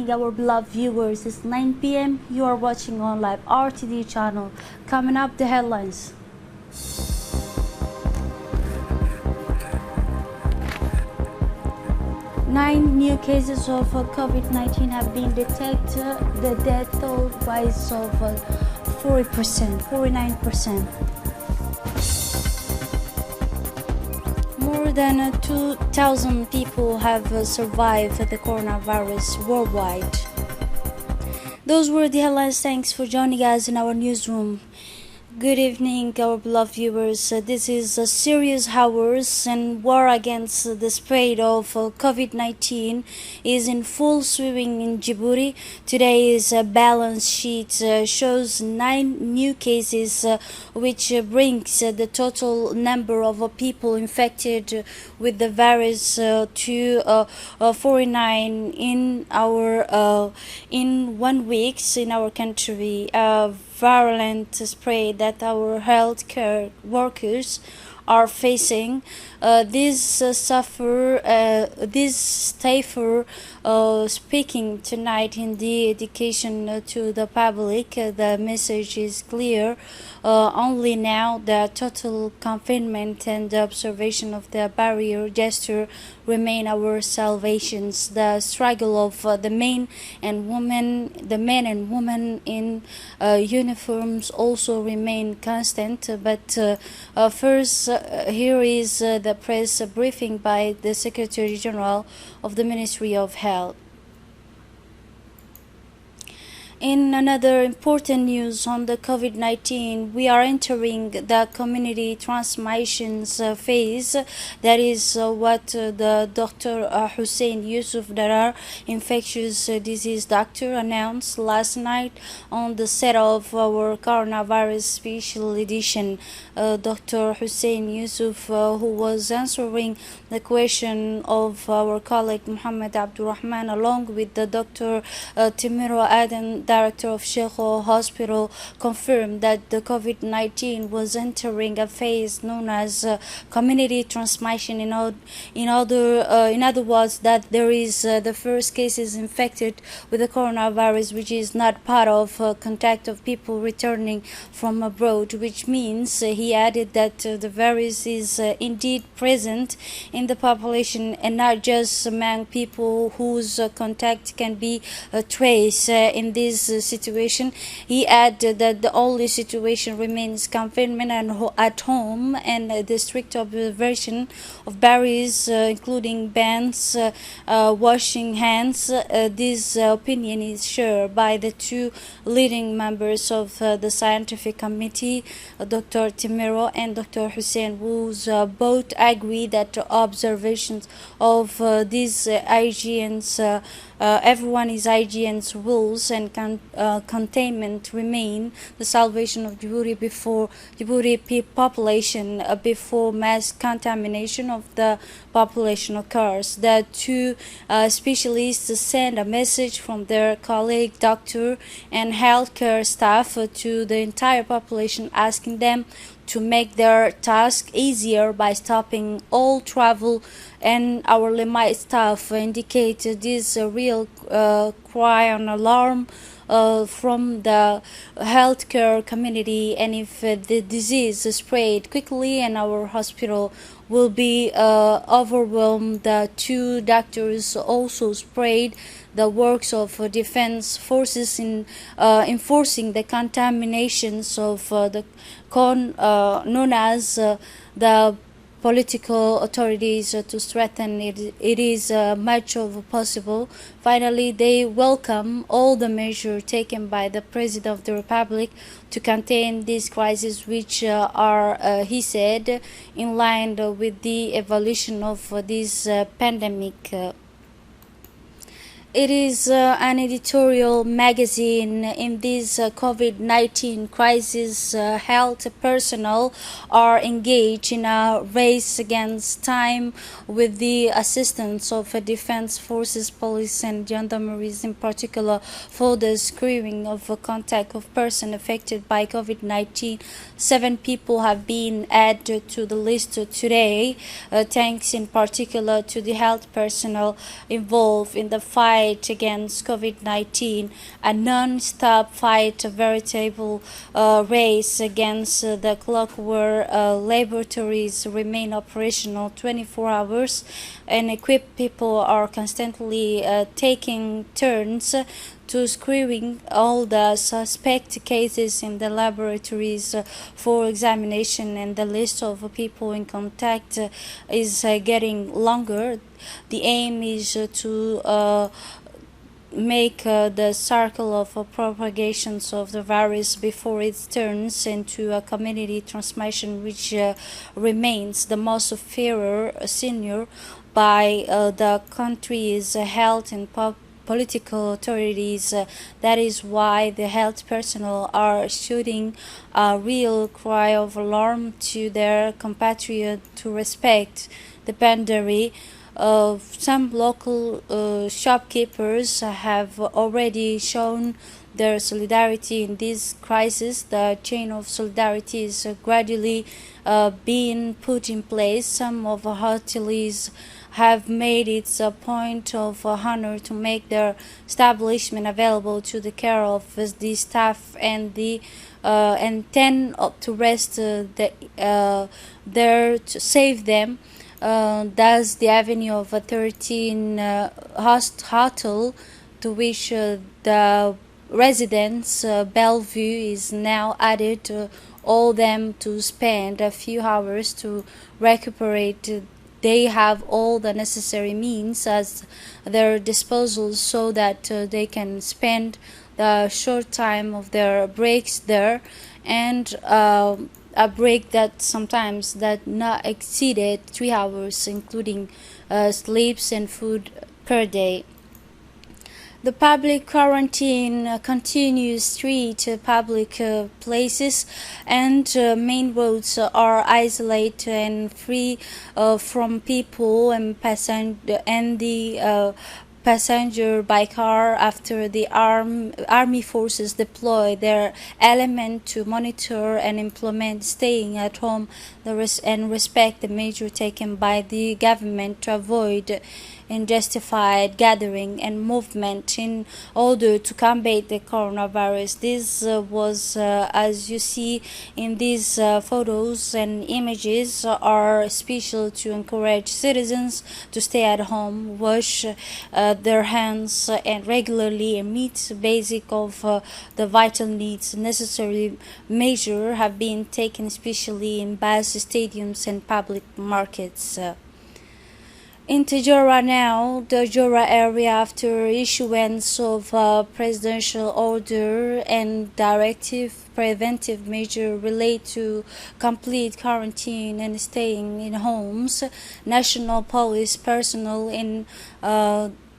evening, our beloved viewers. It's 9 p.m. You are watching on live RTD channel. Coming up, the headlines. Nine new cases of COVID-19 have been detected. The death toll rise of 49%. More than 2,000 people have survived the coronavirus worldwide. Those were the headlines. Thanks for joining us in our newsroom. Good evening, our beloved viewers. This is a serious hours, and war against the spread of COVID-19 is in full swing in Djibouti. Today's balance sheet shows 9 new cases, which brings the total number of people infected with the virus to 49 in 1 week in our country. Virulent spread that our healthcare workers are facing. This staffer speaking tonight in the education to the public. The message is clear. Only now the total confinement and the observation of the barrier gesture remain our salvations. The struggle of the men and women in uniforms also remain constant. But first, here is the press briefing by the Secretary General of the Ministry of Health. In another important news on the COVID-19, we are entering the community transmissions phase. That is what the Dr. Hussein Yusuf Darar, infectious disease doctor, announced last night on the set of our coronavirus special edition. Dr. Hussein Yusuf, who was answering the question of our colleague Muhammad Abdurrahman, along with the Dr. Timiro Aden, Director of Shekho Hospital, confirmed that the COVID-19 was entering a phase known as community transmission. In other words, that there is the first cases infected with the coronavirus, which is not part of contact of people returning from abroad, which means he added that the virus is indeed present in the population and not just among people whose contact can be traced. In this situation, he added that the only situation remains confinement and at home and the strict observation of barriers, including bans, washing hands. This opinion is shared by the two leading members of the scientific committee, Dr. Timiro and Dr. Hussein, who both agree that observations of these hygiene's everyone is hygiene's rules and containment remain the salvation of Djibouti population before mass contamination of the population occurs. The two specialists send a message from their colleague doctor and healthcare staff to the entire population, asking them to make their task easier by stopping all travel, and our Lemai staff indicate this real cry on alarm from the healthcare community, and if the disease spread quickly and our hospital will be overwhelmed. The two doctors also sprayed the works of defense forces in enforcing the contaminations of the known as the political authorities to strengthen it is much of possible. Finally, they welcome all the measures taken by the President of the Republic to contain this crisis, which are, he said, in line with the evolution of this pandemic. It is an editorial magazine. In this COVID-19 crisis, health personnel are engaged in a race against time with the assistance of defense forces, police and gendarmeries in particular for the screening of contact of persons affected by COVID-19. 7 people have been added to the list today, thanks in particular to the health personnel involved in the fight fight against COVID-19, a non-stop fight, a veritable race against the clock where laboratories remain operational 24 hours and equipped people are constantly taking turns to screening all the suspect cases in the laboratories for examination, and the list of people in contact is getting longer. The aim is to make the circle of propagations of the virus before it turns into a community transmission, which remains the most severe senior by the country's health and political authorities. That is why the health personnel are shooting a real cry of alarm to their compatriots to respect the boundary. Some local shopkeepers have already shown their solidarity in this crisis. The chain of solidarity is gradually being put in place. Some of the hoteliers have made it a point of honor to make their establishment available to the care of the staff and the and tend to rest there to save them. Thus, the avenue of a 13 hotel to which the residents Bellevue is now added, all them to spend a few hours to recuperate. They have all the necessary means at their disposal so that they can spend the short time of their breaks there, and a break that sometimes that not exceeded 3 hours, including sleeps and food per day. The public quarantine continues. Street, public places and main roads are isolated and free from people and the passenger by car after the army forces deploy their element to monitor and implement staying at home and respect the measure taken by the government to avoid unjustified gathering and movement in order to combat the coronavirus. This was, as you see in these photos and images, are special to encourage citizens to stay at home, wash their hands and regularly and meet basic of the vital needs. Necessary measures have been taken, especially in bus stadiums and public markets. Into Jura now, the Jura area, after issuance of presidential order and directive preventive measure relate to complete quarantine and staying in homes, national police personnel in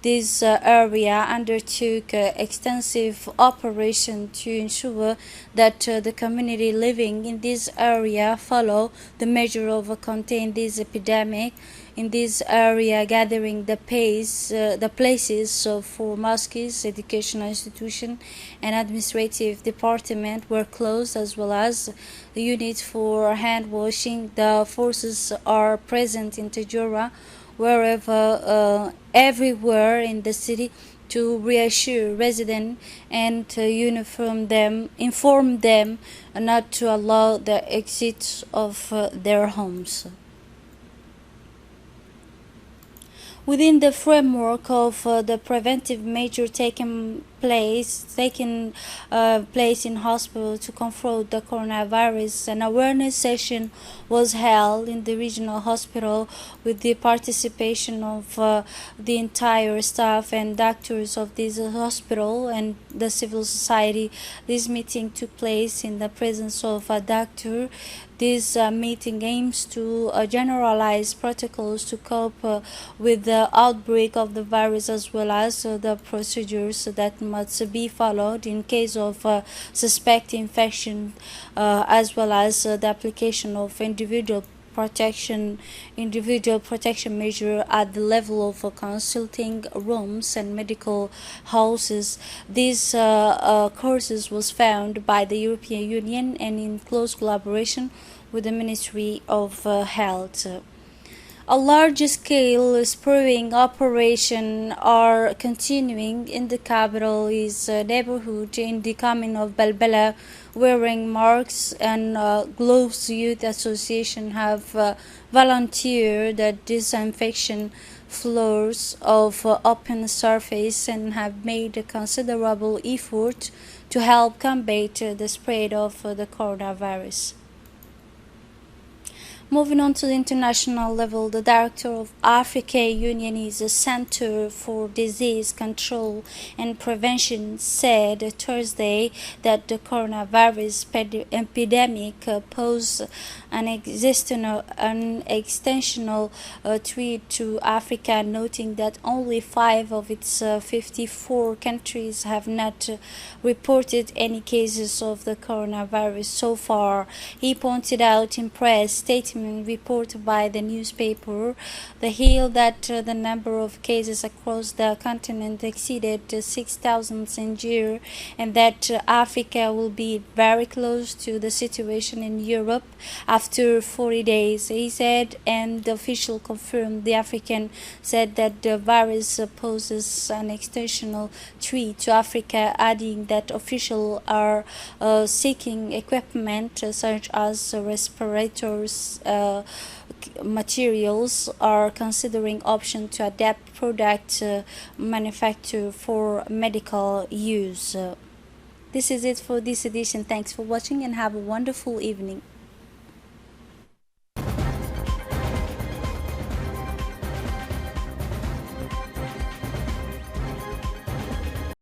this area undertook extensive operation to ensure that the community living in this area follow the measure of contain this epidemic. In this area, gathering the places for mosques, educational institution, and administrative department were closed, as well as the units for hand washing. The forces are present in Jura, wherever, everywhere in the city, to reassure residents and to inform them not to allow the exit of their homes. Within the framework of the preventive measure taking place in hospital to confront the coronavirus, an awareness session was held in the regional hospital with the participation of the entire staff and doctors of this hospital and the civil society. This meeting took place in the presence of a doctor. This meeting aims to generalize protocols to cope with the outbreak of the virus, as well as the procedures that must be followed in case of suspect infection, as well as the application of individual protection measure at the level of consulting rooms and medical houses. These courses was found by the European Union and in close collaboration with the Ministry of Health. A large-scale spraying operation are continuing in the capital neighborhood in the commune of Balbala, wearing masks and gloves. Youth Association have volunteered the disinfection floors of open surface and have made a considerable effort to help combat the spread of the coronavirus. Moving on to the international level, the director of Africa Union's Center for Disease Control and Prevention said Thursday that the coronavirus epidemic poses an extensional threat to Africa, noting that only 5 of its 54 countries have not reported any cases of the coronavirus so far. He pointed out in press statements reported by the newspaper The Hill that the number of cases across the continent exceeded 6,000 in Jura, and that Africa will be very close to the situation in Europe after 40 days, he said, and the official confirmed. The African said that the virus poses an extensional threat to Africa, adding that officials are seeking equipment such as respirators, materials, are considering options to adapt product manufacture for medical use. This is it for this edition. Thanks for watching and have a wonderful evening.